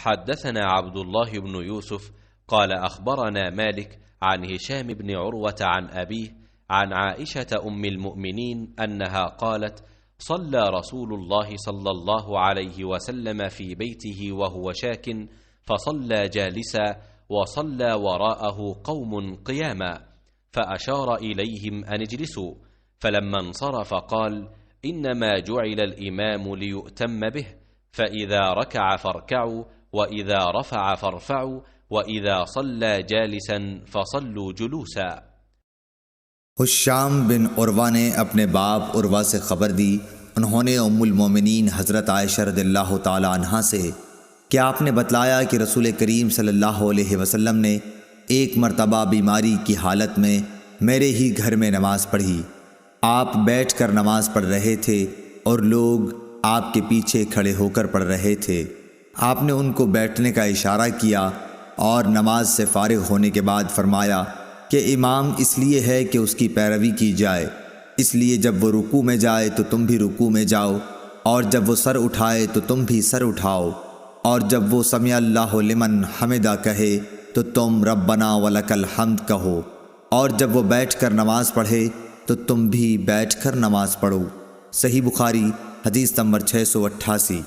حدثنا عبد الله بن يوسف قال أخبرنا مالك عن هشام بن عروة عن أبيه عن عائشة أم المؤمنين أنها قالت: صلى رسول الله صلى الله عليه وسلم في بيته وهو شاك، فصلى جالسا وصلى وراءه قوم قياما، فأشار إليهم أن اجلسوا، فلما انصرف قال: إنما جعل الإمام ليؤتم به، فإذا ركع فاركعوا، وإذا رفع فارفعوا، وإذا صلى جالسا فصلوا جلوسا۔ हुश्शाम बिन उर्वा ने अपने बाप उर्वा से ख़बर दी, उन्होंने उम्मुल मोमिनीन हज़रत आयशा रज़ियल्लाहु ताला अन्हा से कि आपने बतलाया कि रसूल करीम सल्लल्लाहु अलैहि वसल्लम ने एक मरतबा बीमारी की हालत में मेरे ही घर में नमाज़ पढ़ी। आप बैठकर नमाज़ पढ़ रहे थे और लोग आपके पीछे खड़े होकर पढ़ रहे थे। आपने उनको बैठने का इशारा किया और नमाज से फारिग होने के बाद फरमाया कि इमाम इसलिए है कि उसकी पैरवी की जाए, इसलिए जब वो रुकू में जाए तो तुम भी रुकू में जाओ, और जब वो सर उठाए तो तुम भी सर उठाओ, और जब वो समिअ अल्लाहु लिमन हमिदा कहे तो तुम रब्बना वलकल हम्द कहो, और जब वो बैठकर नमाज पढ़े तो तुम भी बैठकर नमाज पढ़ो। सही बुखारी हदीस नंबर 688।